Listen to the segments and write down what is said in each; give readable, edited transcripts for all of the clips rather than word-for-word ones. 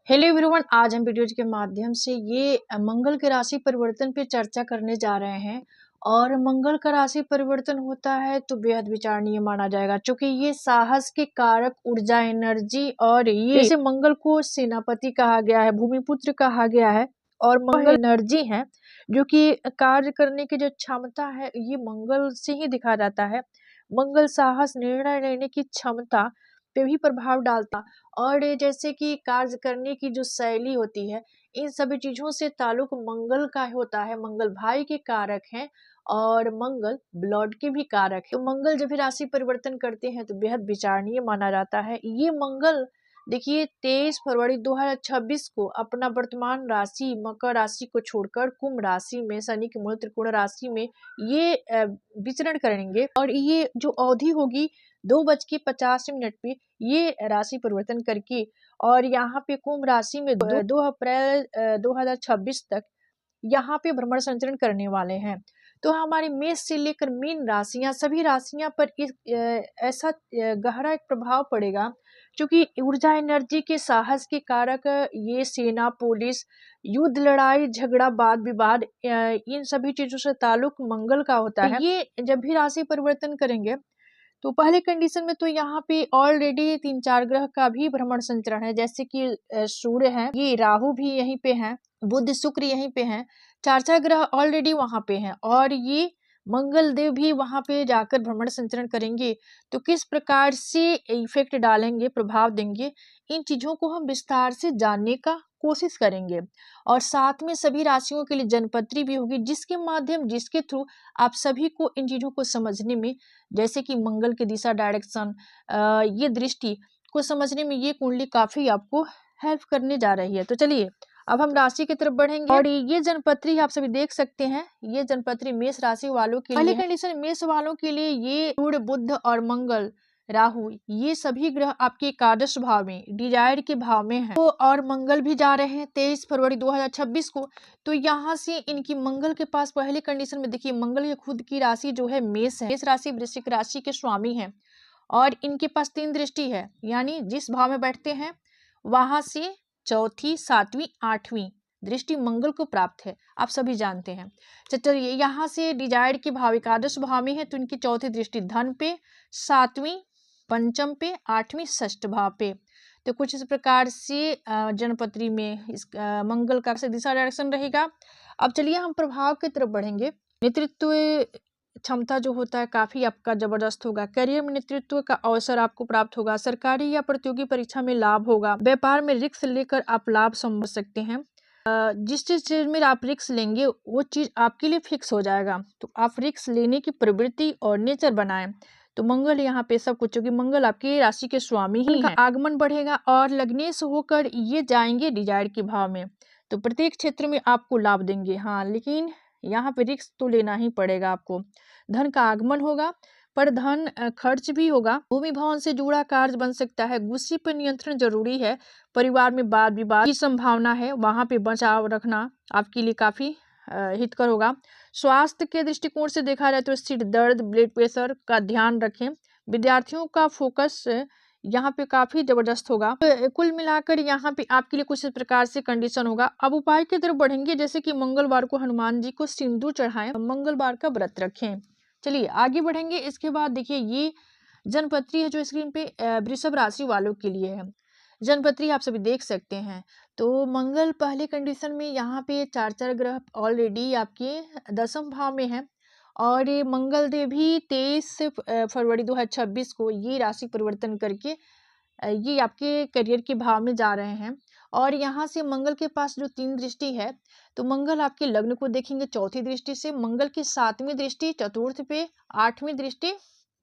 Hello everyone, आज हम videos के माध्यम से ये मंगल के राशि परिवर्तन पे चर्चा करने जा रहे हैं। और मंगल का राशि परिवर्तन होता है तो बेहद विचारणीय माना जाएगा, क्योंकि ये साहस के कारक, ऊर्जा, एनर्जी, और ये जैसे मंगल को सेनापति कहा गया है, भूमिपुत्र कहा गया है, और मंगल एनर्जी है जो कि कार्य करने की जो क्षमता है ये मंगल से ही दिखा जाता है। मंगल साहस, निर्णय लेने की क्षमता पे भी प्रभाव डालता, और ये जैसे कि कार्य करने की जो शैली होती है, इन सभी चीजों से ताल्लुक मंगल का होता है। मंगल भाई के कारक हैं और मंगल ब्लड के भी कारक है। तो मंगल जब भी राशि परिवर्तन करते हैं तो बेहद विचारणीय माना जाता है। ये मंगल देखिए 23 फरवरी 2026 को अपना वर्तमान राशि मकर राशि को छोड़कर कुंभ राशि में शनि के मूल त्रिकोण राशि में ये विचरण करेंगे, और ये जो अवधि होगी 2:50 पे ये राशि परिवर्तन करके, और यहाँ पे कुंभ राशि में 2 अप्रैल 2026 तक यहाँ पे भ्रमण संचरण करने वाले हैं। तो हमारी मेष से लेकर मीन राशियां, सभी राशियां पर इस ऐसा गहरा एक प्रभाव पड़ेगा, क्योंकि ऊर्जा, एनर्जी के, साहस के कारक ये सेना, पुलिस, युद्ध, लड़ाई झगड़ा, वाद विवाद, इन सभी चीजों से ताल्लुक मंगल का होता है। ये जब भी राशि परिवर्तन करेंगे तो पहले कंडीशन में तो यहाँ पे ऑलरेडी 3-4 ग्रह का भी भ्रमण संचरण है, जैसे कि सूर्य है, ये राहु भी यहीं पे है, बुध शुक्र यहीं पे हैं, 4-4 ग्रह ऑलरेडी वहां पे हैं, और ये मंगल देव भी वहां पे जाकर भ्रमण संचरण करेंगे। तो किस प्रकार से इफेक्ट डालेंगे, प्रभाव देंगे, इन चीजों को हम विस्तार से जानने का कोशिश करेंगे। और साथ में सभी राशियों के लिए जनपत्री भी होगी, जिसके थ्रू आप सभी को इन चीजों को समझने में, जैसे कि मंगल की दिशा, डायरेक्शन, ये दृष्टि को समझने में ये कुंडली काफी आपको हेल्प करने जा रही है। तो चलिए अब हम राशि की तरफ बढ़ेंगे, और ये जनपत्री आप सभी देख सकते हैं। ये जनपत्री मेष राशि वालों के लिए, पहली कंडीशन मेष वालों के लिए ये सूर्य, बुध और मंगल, राहु, ये सभी ग्रह आपके एकादश भाव में, डिजायर के भाव में है। तो और मंगल भी जा रहे हैं 23 फरवरी 2026 को। तो यहाँ से इनकी मंगल के पास पहली कंडीशन में देखिए, मंगल की खुद की राशि जो है मेष है, मेष राशि वृश्चिक राशि के स्वामी है, और इनके पास 3 दृष्टि है, यानी जिस भाव में बैठते हैं वहां से चौथी, 7वीं, 8वीं दृष्टि मंगल को प्राप्त है, आप सभी जानते हैं। चलिए यहाँ से डिजायर के भाव एकादश भाव में है, तो इनकी चौथी दृष्टि धन पे, 7वीं पंचम पे, 8वीं षष्ठ भाव पे। तो कुछ इस प्रकार से जनपत्री में इस मंगल का दिशा डायरेक्शन रहेगा। अब चलिए हम प्रभाव की तरफ बढ़ेंगे। नेतृत्व क्षमता जो होता है काफी आपका जबरदस्त होगा। करियर में नेतृत्व का अवसर आपको प्राप्त होगा। सरकारी या प्रतियोगी परीक्षा में लाभ होगा। व्यापार में रिस्क लेकर आप लाभ समझ सकते हैं। जिस चीज में आप रिस्क लेंगे वो चीज आपके लिए फिक्स हो जाएगा, तो आप रिस्क लेने की प्रवृत्ति और नेचर बनाएं। तो मंगल यहाँ पे सब कुछ, क्योंकि मंगल आपकी राशि के स्वामी ही है। आगमन बढ़ेगा और लग्नेश होकर ये जाएंगे डिजायर के भाव में, तो प्रत्येक क्षेत्र में आपको लाभ देंगे। हाँ, लेकिन यहाँ पे रिस्क तो लेना ही पड़ेगा आपको। धन का आगमन होगा, पर धन खर्च भी होगा। भूमि भवन से जुड़ा कार्य बन सकता है। गुस्से पर नियंत्रण जरूरी है। परिवार में वाद विवाद की संभावना है, वहां पे बचाव रखना आपके लिए काफी हितकर होगा। स्वास्थ्य के दृष्टिकोण से देखा जाए तो सिर दर्द, ब्लड प्रेशर का ध्यान रखें। विद्यार्थियों का फोकस यहाँ पे काफी जबरदस्त होगा। कुल मिलाकर यहाँ पे आपके लिए कुछ इस प्रकार से कंडीशन होगा। अब उपाय की तरफ बढ़ेंगे, जैसे कि मंगलवार को हनुमान जी को सिंदूर चढ़ाएं, मंगलवार का व्रत रखें। चलिए आगे बढ़ेंगे। इसके बाद देखिए ये जनपत्री है जो स्क्रीन पे वृषभ राशि वालों के लिए है। जनपत्री आप सभी देख सकते हैं। तो मंगल पहले कंडीशन में यहाँ पे 4-4 ग्रह ऑलरेडी आपके 10th भाव में है, और ये मंगल देव भी 23 फरवरी 2026 को ये राशि परिवर्तन करके ये आपके करियर के भाव में जा रहे हैं। और यहाँ से मंगल के पास जो 3 दृष्टि है, तो मंगल आपके लग्न को देखेंगे चौथी दृष्टि से, मंगल की 7वीं दृष्टि चतुर्थ पे, 8वीं दृष्टि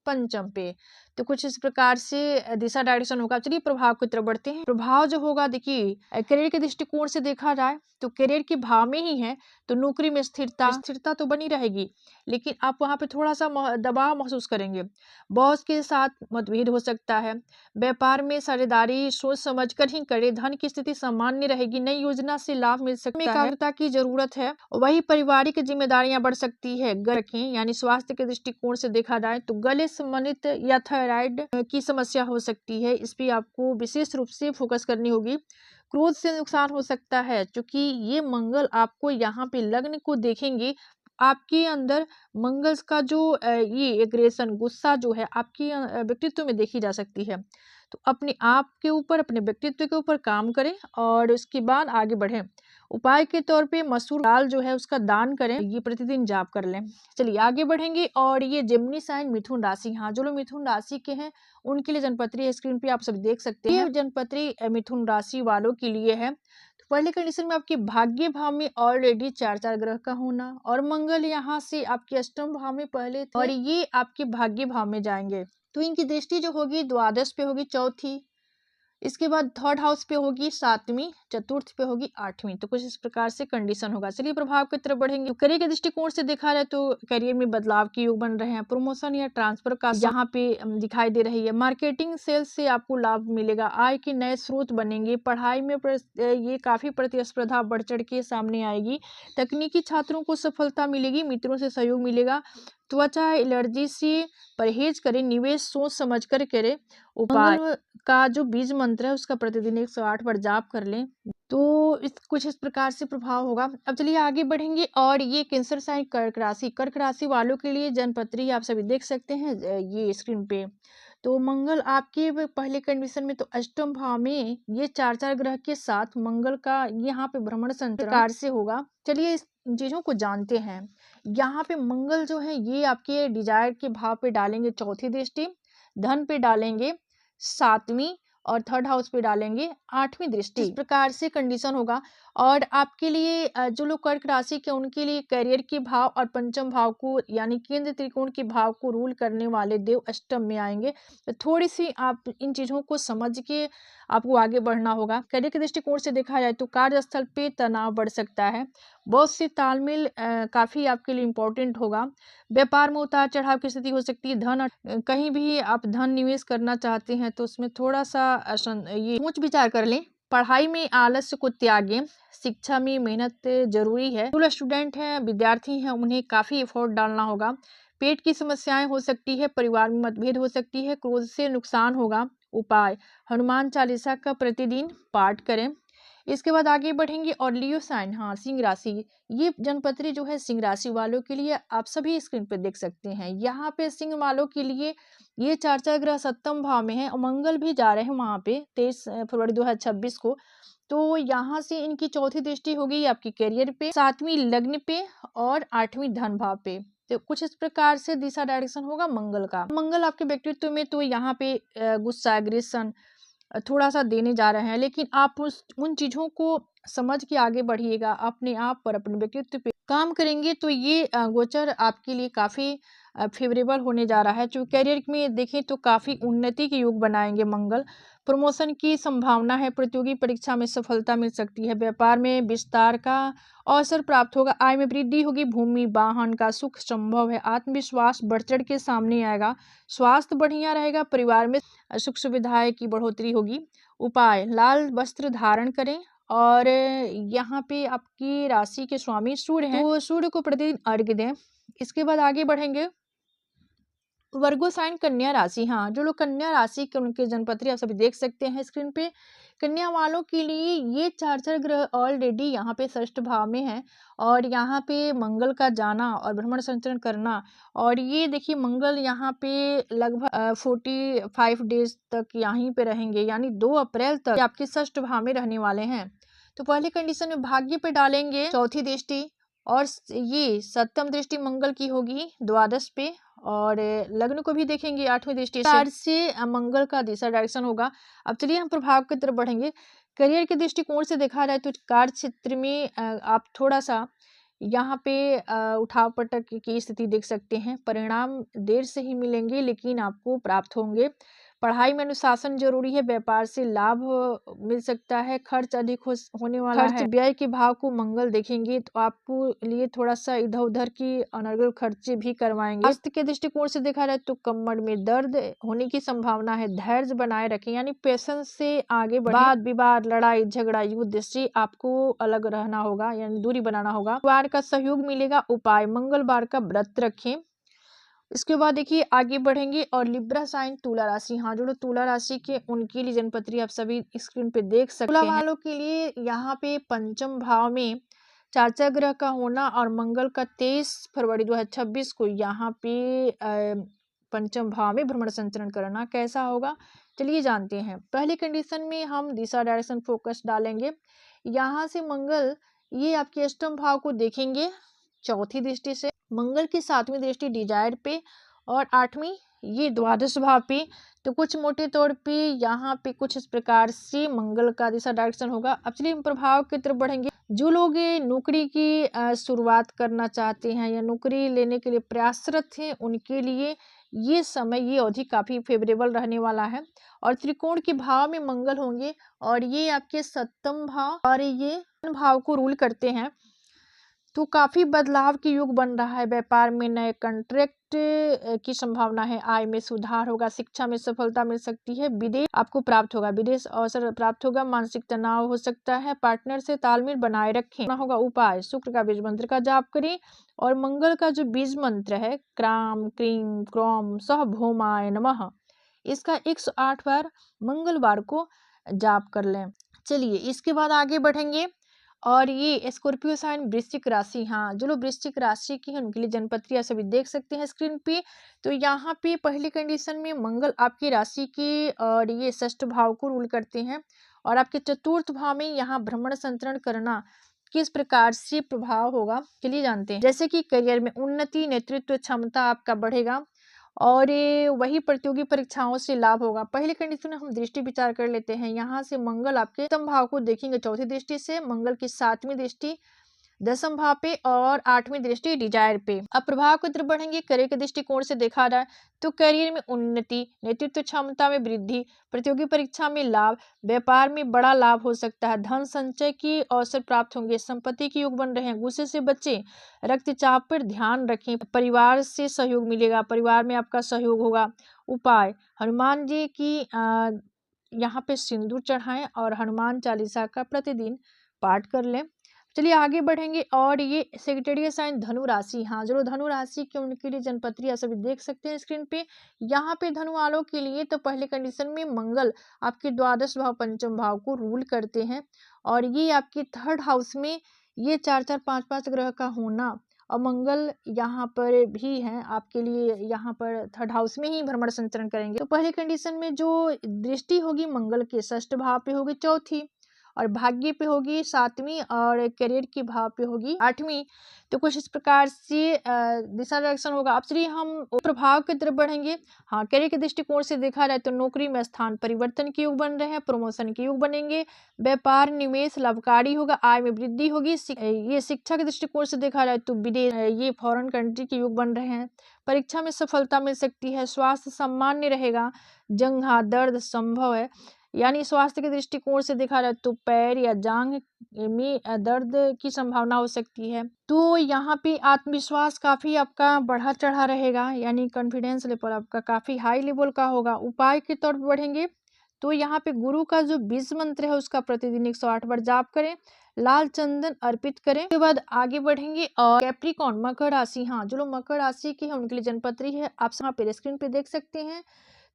पंचम पे। तो कुछ इस प्रकार से दिशा डायरेक्शन होगा। चलिए प्रभाव की तरफ बढ़ते हैं। प्रभाव जो होगा देखिए, करियर के दृष्टिकोण से देखा जाए तो करियर के भाव में ही है, तो नौकरी में स्थिरता तो बनी रहेगी, लेकिन आप वहां पे थोड़ा सा दबाव महसूस करेंगे। बॉस के साथ मतभेद हो सकता है। व्यापार में साझेदारी सोच समझ कर ही करे। धन की स्थिति सामान्य रहेगी। नई योजना से लाभ मिल सकता है। एकाग्रता की जरूरत है। वही पारिवारिक जिम्मेदारियां बढ़ सकती है। रखें, यानी स्वास्थ्य के दृष्टिकोण से देखा जाए तो गले संबंधित या थायराइड की समस्या हो सकती है, इस पे आपको विशेष रूप से फोकस करनी होगी। क्रोध से नुकसान हो सकता है, क्योंकि ये मंगल आपको यहाँ पे लग्न को देखेंगे, आपके अंदर मंगल का जो ये एग्रेशन गुस्सा जो है आपके व्यक्तित्व में देखी जा सकती है। तो अपने आप के ऊपर, अपने व्यक्तित्व के ऊपर काम करें और उसके बाद आगे बढ़ें। उपाय के तौर पे मसूर दाल जो है उसका दान करें, ये प्रतिदिन जाप कर लें। चलिए आगे बढ़ेंगे। और ये जेमिनी साइन मिथुन राशि, हाँ जो लोग मिथुन राशि के हैं उनके लिए जनपत्री है, स्क्रीन पे आप सब देख सकते हैं। ये जनपत्री मिथुन राशि वालों के लिए है। तो पहले कंडीशन में आपके भाग्य भाव में ऑलरेडी 4 ग्रह का होना, और मंगल यहाँ से आपके अष्टम भाव में पहले थे और ये आपके भाग्य भाव में जाएंगे। तो इनकी दृष्टि जो होगी द्वादश पे होगी, चौथी, इसके बाद थर्ड हाउस पे होगी सातवीं, चतुर्थ पे होगी आठवीं। तो कुछ इस प्रकार से कंडीशन होगा। चलिए प्रभाव की तरफ बढ़ेंगे। तो करियर के दृष्टिकोण से देखा जाए तो करियर में बदलाव के योग बन रहे हैं, प्रमोशन या ट्रांसफर का यहाँ पे दिखाई दे रही है। मार्केटिंग सेल्स से आपको लाभ मिलेगा, आय के नए स्रोत बनेंगे। पढ़ाई में ये काफी प्रतिस्पर्धा बढ़ चढ़ के सामने आएगी। तकनीकी छात्रों को सफलता मिलेगी, मित्रों से सहयोग मिलेगा। त्वचा एलर्जी से परहेज करें, निवेश सोच समझ कर करें। उपाय का जो बीज मंत्र है उसका प्रतिदिन 108 बार जाप कर लें, तो कुछ इस प्रकार से प्रभाव होगा। अब चलिए आगे बढ़ेंगे। और ये कैंसर साइन कर्क राशि वालों के लिए जनपत्री आप सभी देख सकते हैं ये स्क्रीन पे। तो मंगल आपके पहले कंडीशन में तो अष्टम भाव में ये 4 ग्रह के साथ मंगल का यहाँ पे भ्रमण संचार से होगा। चलिए इस चीजों को जानते हैं। यहाँ पे मंगल जो है ये आपके डिजायर के भाव पे डालेंगे चौथी दृष्टि, धन पे डालेंगे सातवीं, और थर्ड हाउस पे डालेंगे आठवीं दृष्टि। इस प्रकार से कंडीशन होगा। और आपके लिए जो लोग कर्क राशि के उनके लिए करियर के भाव और पंचम भाव को यानी केंद्र त्रिकोण के भाव को रूल करने वाले देव अष्टम में आएंगे। तो थोड़ी सी आप इन चीजों को समझ के आपको आगे बढ़ना होगा। करियर के दृष्टिकोण से देखा जाए तो कार्यस्थल पे तनाव बढ़ सकता है, बहुत सी तालमेल काफी आपके लिए इम्पोर्टेंट होगा। व्यापार में उतार चढ़ाव की स्थिति हो सकती है। धन कहीं भी आप धन निवेश करना चाहते हैं तो उसमें थोड़ा सा ये सोच विचार कर लें। पढ़ाई में आलस्य को त्यागें, शिक्षा में मेहनत जरूरी है। जो स्टूडेंट हैं, विद्यार्थी हैं, उन्हें काफी एफर्ट डालना होगा। पेट की समस्याएं हो सकती है, परिवार में मतभेद हो सकती है, क्रोध से नुकसान होगा। उपाय हनुमान चालीसा का प्रतिदिन पाठ करें। इसके बाद आगे बढ़ेंगे। और लियो साइन, हाँ सिंह राशि, ये जनपत्री जो है सिंह राशि वालों के लिए आप सभी स्क्रीन पे देख सकते हैं। यहाँ पे सिंह वालों के लिए ये 4 ग्रह सप्तम भाव में है और मंगल भी जा रहे हैं वहां पे 23 फरवरी 2026 को। तो यहाँ से इनकी चौथी दृष्टि होगी आपकी करियर पे, सातवीं लग्न पे और आठवीं धन भाव पे। तो कुछ इस प्रकार से दिशा डायरेक्शन होगा मंगल का। मंगल आपके व्यक्तित्व में तो यहाँ पे गुस्सा, एग्रेशन थोड़ा सा देने जा रहे हैं, लेकिन आप उन चीजों को समझ के आगे बढ़िएगा, अपने आप पर, अपने व्यक्तित्व पे काम करेंगे तो ये गोचर आपके लिए काफी फेवरेबल होने जा रहा है। जो करियर में देखें तो काफी उन्नति के योग बनाएंगे मंगल। प्रमोशन की संभावना है, प्रतियोगी परीक्षा में सफलता मिल सकती है, व्यापार में विस्तार का अवसर प्राप्त होगा, आय में वृद्धि होगी, भूमि वाहन का सुख संभव है, आत्मविश्वास बढ़ चढ़ के सामने आएगा, स्वास्थ्य बढ़िया रहेगा, परिवार में सुख सुविधाएं की बढ़ोतरी होगी। उपाय लाल वस्त्र धारण करें। और यहाँ पे आपकी राशि के स्वामी सूर्य हैं, तो सूर्य को प्रतिदिन अर्घ्य दें। इसके बाद आगे बढ़ेंगे। वर्गो साइन कन्या राशि, हाँ जो लोग कन्या राशि के उनके जनपत्री आप सभी देख सकते हैं स्क्रीन पे। कन्या वालों के लिए ये 4 ग्रह ऑलरेडी यहाँ पे षष्ठ भाव में है और यहाँ पे मंगल का जाना और भ्रमण संचरण करना। और ये देखिए मंगल यहाँ पे लगभग 45 डेज तक यहीं पे रहेंगे, यानी 2 अप्रैल तक आपके षष्ठ भाव में रहने वाले हैं। तो पहले कंडीशन में भाग्य पे डालेंगे चौथी दृष्टि, और ये सप्तम दृष्टि मंगल की होगी द्वादश पे, और लग्न को भी देखेंगे आठवीं दृष्टि से मंगल का दिशा डायरेक्शन होगा। अब चलिए हम प्रभाव की तरफ बढ़ेंगे। करियर के दृष्टिकोण से देखा जाए तो कार्य क्षेत्र में आप थोड़ा सा यहाँ पे उठाव पटक की स्थिति देख सकते हैं। परिणाम देर से ही मिलेंगे लेकिन आपको प्राप्त होंगे। पढ़ाई में अनुशासन जरूरी है, व्यापार से लाभ मिल सकता है, खर्च अधिक होने वाला है। व्यय के भाव को मंगल देखेंगे तो आपको लिए थोड़ा सा इधर उधर की अनर्गल खर्चे भी करवाएंगे। स्वास्थ्य के दृष्टिकोण से देखा जाए तो कमर में दर्द होने की संभावना है, धैर्य बनाए रखें यानी पेशेंस से आगे बढ़ें। वाद विवाद, लड़ाई झगड़ा, युद्ध से आपको अलग रहना होगा यानी दूरी बनाना होगा। परिवार का सहयोग मिलेगा। उपाय मंगलवार का व्रत रखें। इसके बाद देखिए आगे बढ़ेंगे और लिब्रा साइन तुला राशि, हाँ जो लोग तुला राशि के उनके लिए जनपत्री आप सभी स्क्रीन पे देख सकते हैं। तुला वालों के लिए यहाँ पे पंचम भाव में चाचा ग्रह का होना और मंगल का 23 फरवरी 2026 को यहाँ पे पंचम भाव में भ्रमण संचरण करना कैसा होगा, चलिए जानते हैं। पहली कंडीशन में हम दिशा डायरेक्शन फोकस डालेंगे। यहाँ से मंगल ये आपके अष्टम भाव को देखेंगे चौथी दृष्टि से, मंगल की 7वीं दृष्टि डिजायर पे और 8वीं ये द्वादश भाव पे। तो कुछ मोटे तौर पे यहाँ पे कुछ इस प्रकार से मंगल का दिशा डायरेक्शन होगा। अब चलिए हम प्रभाव की तरफ बढ़ेंगे। जो लोग ये नौकरी की शुरुआत करना चाहते हैं या नौकरी लेने के लिए प्रयासरत हैं उनके लिए ये समय, ये अवधि काफी फेवरेबल रहने वाला है। और त्रिकोण के भाव में मंगल होंगे और ये आपके 7म भाव और ये भाव को रूल करते हैं। तो काफी बदलाव के युग बन रहा है। व्यापार में नए कॉन्ट्रैक्ट की संभावना है, आय में सुधार होगा, शिक्षा में सफलता मिल सकती है, विदेश आपको प्राप्त होगा, विदेश अवसर प्राप्त होगा, मानसिक तनाव हो सकता है, पार्टनर से तालमेल बनाए रखें होगा। उपाय शुक्र का बीज मंत्र का जाप करें और मंगल का जो बीज मंत्र है क्राम क्रीम क्रोम सह भौमाय नमः, इसका 108 बार मंगलवार को जाप कर लें। चलिए इसके बाद आगे बढ़ेंगे और ये स्कॉर्पियो साइन वृश्चिक राशि, हाँ जो लोग वृश्चिक राशि की हैं उनके लिए जनपत्री आप सभी देख सकते हैं स्क्रीन पे। तो यहाँ पे पहली कंडीशन में मंगल आपकी राशि के और ये षष्ठ भाव को रूल करते हैं और आपके चतुर्थ भाव में यहाँ भ्रमण संचरण करना किस प्रकार से प्रभाव होगा चलिए जानते हैं। जैसे कि करियर में उन्नति, नेतृत्व क्षमता आपका बढ़ेगा और ये वही प्रतियोगी परीक्षाओं से लाभ होगा। पहली कंडीशन में हम दृष्टि विचार कर लेते हैं। यहाँ से मंगल आपके दसम भाव को देखेंगे चौथी दृष्टि से, मंगल की 7वीं दृष्टि दसम भाव पे और 8वीं दृष्टि डिजायर पे। अब प्रभाव की तरफ बढ़ेंगे। करियर के दृष्टिकोण से देखा जाए तो करियर में उन्नति, नेतृत्व क्षमता में वृद्धि, प्रतियोगी परीक्षा में लाभ, व्यापार में बड़ा लाभ हो सकता है, धन संचय के अवसर प्राप्त होंगे, संपत्ति के योग बन रहे हैं, गुस्से से बचें, रक्तचाप पर ध्यान रखें, परिवार से सहयोग मिलेगा, परिवार में आपका सहयोग होगा। उपाय हनुमान जी की यहाँ पे सिंदूर चढ़ाएं और हनुमान चालीसा का प्रतिदिन पाठ कर लें। चलिए आगे बढ़ेंगे और ये सेक्रेटेरियल साइन धनु राशि, हाँ जो धनु राशि के उनके लिए जनपत्री आप सभी देख सकते हैं स्क्रीन पे। यहाँ पे धनु वालों के लिए तो पहले कंडीशन में मंगल आपके द्वादश भाव पंचम भाव को रूल करते हैं और ये आपके 3rd हाउस में ये 4-4 5-5 ग्रह का होना और मंगल यहाँ पर भी हैं आपके लिए, यहाँ पर 3rd हाउस में ही भ्रमण संचरण करेंगे। तो पहले कंडीशन में जो दृष्टि होगी मंगल के षष्ठ भाव पे होगी चौथी और भाग्य पे होगी 7वीं और करियर के भाव पे होगी 8वीं। तो कुछ इस प्रकार से दिशा डायरेक्शन होगा। अब चलिए हम प्रभाव की तरफ बढ़ेंगे। हाँ करियर के दृष्टिकोण से देखा जाए तो नौकरी में स्थान परिवर्तन के योग बन रहे हैं, प्रमोशन के योग बनेंगे, व्यापार निवेश लाभकारी होगा, आय में वृद्धि होगी। ये शिक्षा के दृष्टिकोण से देखा जाए तो विदेश ये फॉरेन कंट्री के योग बन रहे हैं, परीक्षा में सफलता मिल सकती है, स्वास्थ्य सामान्य रहेगा, जंघा दर्द संभव है, यानी स्वास्थ्य के दृष्टिकोण से देखा जाए तो पैर या जांघ में दर्द की संभावना हो सकती है। तो यहाँ पे आत्मविश्वास काफी आपका बढ़ा चढ़ा रहेगा, यानी कॉन्फिडेंस लेवल आपका काफी हाई लेवल का होगा। उपाय की तरफ बढ़ेंगे तो यहाँ पे गुरु का जो बीज मंत्र है उसका प्रतिदिन 108 बार जाप करें, लाल चंदन अर्पित करें। उसके बाद आगे बढ़ेंगे और कैप्रिकॉन मकर राशि, हाँ जो लोग मकर राशि के हैं उनके लिए जनपत्री है आप यहाँ पे स्क्रीन पे देख सकते हैं।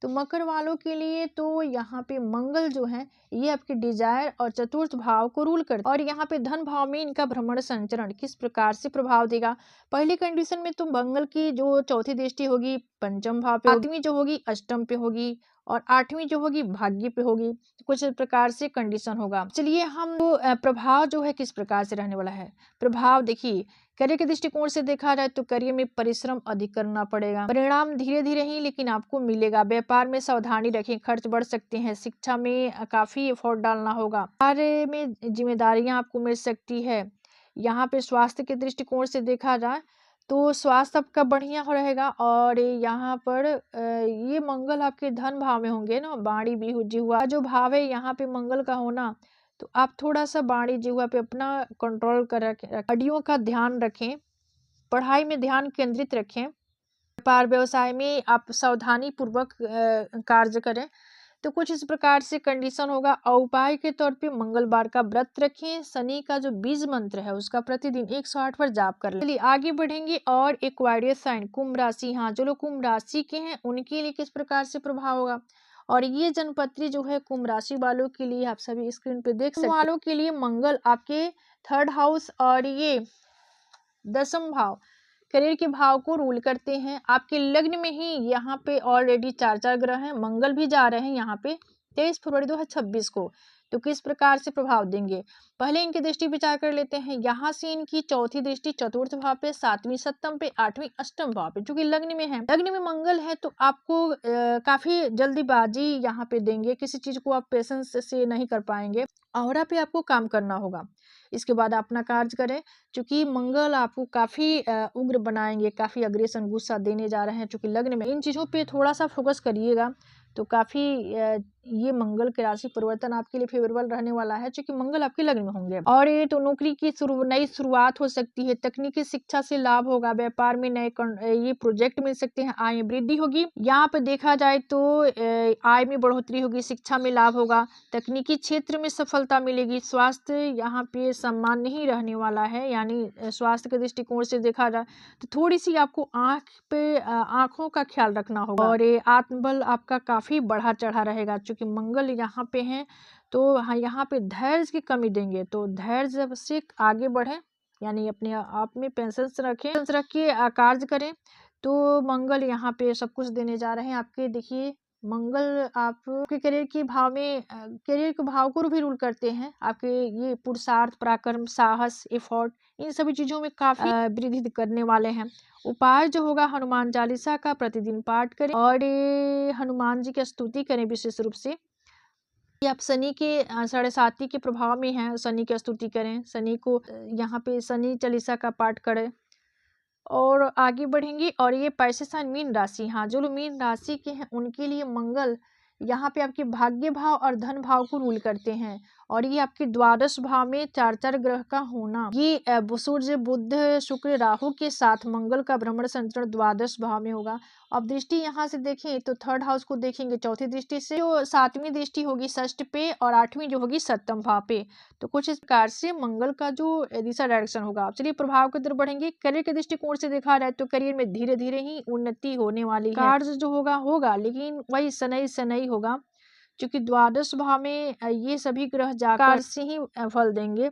तो मकर वालों के लिए तो यहाँ पे मंगल जो है ये आपके डिजायर और चतुर्थ भाव को रूल करते हैं और यहाँ पे धन भाव में इनका भ्रमण संचरण किस प्रकार से प्रभाव देगा। पहली कंडीशन में तो मंगल की जो चौथी दृष्टि होगी पंचम भाव पे, 7वीं जो होगी अष्टम पे होगी और 8वीं जो होगी भाग्य पे होगी। कुछ इस प्रकार से कंडीशन होगा। चलिए हम प्रभाव जो है किस प्रकार से रहने वाला है। प्रभाव देखिए करियर के दृष्टिकोण से देखा जाए तो करियर में परिश्रम अधिक करना पड़ेगा, परिणाम धीरे धीरे ही लेकिन आपको मिलेगा। व्यापार में सावधानी रखें, खर्च बढ़ सकते हैं, शिक्षा में काफी एफर्ट डालना होगा, कार्य में जिम्मेदारियां आपको मिल सकती है। यहाँ पे स्वास्थ्य के दृष्टिकोण से देखा जाए तो स्वास्थ्य आपका बढ़िया रहेगा और यहाँ पर ये मंगल आपके धन भाव में होंगे ना, बाणी भी जिहुआ जो भाव है यहाँ पे मंगल का होना, तो आप थोड़ा सा बाणी जिहुआ पे अपना कंट्रोल कर रखें, हड्डियों का ध्यान रखें, पढ़ाई में ध्यान केंद्रित रखें, व्यापार व्यवसाय में आप सावधानी पूर्वक कार्य करें। तो कुछ इस प्रकार से कंडीशन होगा। और उपाय के तौर पे मंगलवार का व्रत रखें, शनि का जो बीज मंत्र है उसका प्रतिदिन 108 बार जाप कर लें। चलिए आगे बढ़ेंगे। और एक्वारियस साइन कुंभ राशि, हाँ जो लोग कुंभ राशि के हैं उनके लिए किस प्रकार से प्रभाव होगा। और ये जनपत्री जो है कुंभ राशि वालों के लिए आप सभी स्क्रीन पे देख सकते हैं। वालों के लिए मंगल आपके 3rd हाउस और ये 10th भाव करियर के भाव को रूल करते हैं। आपके लग्न में ही यहाँ पे ऑलरेडी 4 ग्रह हैं, मंगल भी जा रहे हैं यहाँ पे 23 फरवरी 2026 को। तो किस प्रकार से प्रभाव देंगे, पहले इनकी दृष्टि विचार कर लेते हैं। यहाँ से इनकी चौथी दृष्टि 4th भाव पे, 7वीं सप्तम पे, 8वीं अष्टम भाव पे, जो कि लग्न में है। लग्न में मंगल है तो आपको काफी जल्दीबाजी यहाँ पे देंगे, किसी चीज को आप पेशेंस से नहीं कर पाएंगे। औरा पे आपको काम करना होगा, इसके बाद अपना कार्य करें। चूंकि मंगल आपको काफी उग्र बनाएंगे, काफी अग्रेसन गुस्सा देने जा रहे हैं चूंकि लग्न में, इन चीजों पे थोड़ा सा फोकस करिएगा। तो काफी ये मंगल के राशि परिवर्तन आपके लिए फेवरेबल रहने वाला है, क्योंकि मंगल आपके लग्न में होंगे। और ये तो नौकरी की नई शुरुआत हो सकती है, तकनीकी शिक्षा से लाभ होगा, व्यापार में नए ये प्रोजेक्ट मिल सकते हैं, आय में वृद्धि होगी। यहाँ पे देखा जाए तो आय में बढ़ोतरी होगी, शिक्षा में लाभ होगा, तकनीकी क्षेत्र में सफलता मिलेगी। स्वास्थ्य यहाँ पे सम्मान नहीं रहने वाला है, यानी स्वास्थ्य के दृष्टिकोण से देखा जाए तो थोड़ी सी आपको आंखों का ख्याल रखना होगा। और ये आत्मबल आपका काफी बढ़ा चढ़ा रहेगा, क्योंकि मंगल यहाँ पे हैं तो हाँ यहाँ पे धैर्य की कमी देंगे। तो धैर्य से आगे बढ़े, यानी अपने आप में पेशेंस रखें, रख के कार्य करें। तो मंगल यहाँ पे सब कुछ देने जा रहे हैं आपके। देखिए मंगल आपके करियर के भाव में करियर के भाव को भी रूल करते हैं। आपके ये पुरुषार्थ, पराक्रम, साहस, एफर्ट, इन सभी चीजों में काफी वृद्धि करने वाले हैं। उपाय जो होगा हनुमान चालीसा का प्रतिदिन पाठ करें और हनुमान जी की स्तुति करें। विशेष रूप से आप शनि के 7.5 के प्रभाव में हैं, शनि की स्तुति करें, शनि को यहाँ पे शनि चालीसा का पाठ करें। और आगे बढ़ेंगे। और ये पैसे साइन मीन राशि, हाँ जो लोग मीन राशि के हैं उनके लिए मंगल यहाँ पे आपके भाग्य भाव और धन भाव को रूल करते हैं। और ये आपके द्वादश भाव में 4 ग्रह का होना, ये सूर्य, बुध, शुक्र, राहु के साथ मंगल का भ्रमण संचरण द्वादश भाव में होगा। अब दृष्टि यहाँ से देखें तो 3rd हाउस को देखेंगे चौथी दृष्टि से, जो 7वीं दृष्टि होगी षष्ठ पे और 8वीं जो होगी 7th भाव पे। तो कुछ इस प्रकार से मंगल का जो दिशा डायरेक्शन होगा। अब चलिए प्रभाव की तरफ बढ़ेंगे। करियर के दृष्टिकोण से देखा जाए तो करियर में धीरे धीरे ही उन्नति होने वाली है। कार्य जो होगा लेकिन वही शनै होगा, क्योंकि द्वादश भाव में ये सभी ग्रह जाकर से ही फल देंगे।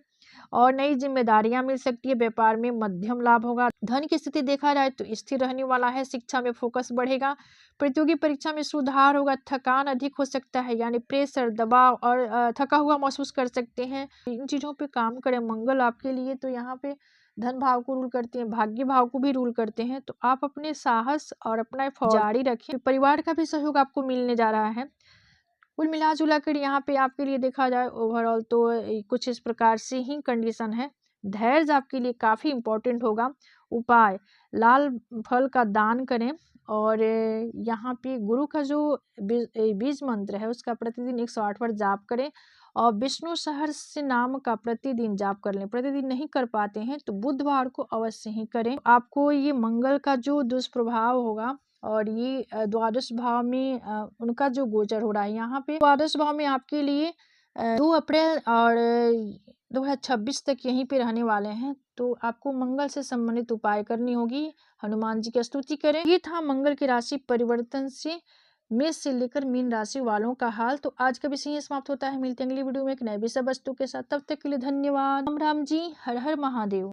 और नई जिम्मेदारियां मिल सकती है, व्यापार में मध्यम लाभ होगा। धन की स्थिति देखा जाए तो स्थिर रहने वाला है, शिक्षा में फोकस बढ़ेगा, प्रतियोगी परीक्षा में सुधार होगा, थकान अधिक हो सकता है, यानी प्रेशर, दबाव और थका हुआ महसूस कर सकते हैं। इन चीजों पे काम करें मंगल आपके लिए। तो यहाँ पे धन भाव को रूल करते हैं, भाग्य भाव को भी रूल करते हैं। तो आप अपने साहस और अपना जारी रखें। परिवार का भी सहयोग आपको मिलने जा रहा है। कुल मिला जुला कर यहाँ पे आपके लिए देखा जाए ओवरऑल तो कुछ इस प्रकार से ही कंडीशन है। धैर्य आपके लिए काफी इंपॉर्टेंट होगा। उपाय लाल फल का दान करें। और यहाँ पे गुरु का जो बीज मंत्र है उसका प्रतिदिन 108 बार जाप करें। और विष्णु सहस्त्र नाम का प्रतिदिन जाप कर लें। प्रतिदिन नहीं कर पाते हैं तो बुधवार को अवश्य ही करें। आपको ये मंगल का जो दुष्प्रभाव होगा और ये द्वादश भाव में उनका जो गोचर हो रहा है, यहाँ पे द्वादश भाव में आपके लिए 2 अप्रैल और 2026 तक यहीं पे रहने वाले हैं। तो आपको मंगल से संबंधित उपाय करनी होगी, हनुमान जी की स्तुति करें। ये था मंगल की राशि परिवर्तन से मेष से लेकर मीन राशि वालों का हाल। तो आज का विषय समाप्त होता है। मिलते हैं अगली वीडियो में एक नए विषय वस्तु के साथ। तब तक के लिए धन्यवाद। राम राम जी, हर हर महादेव।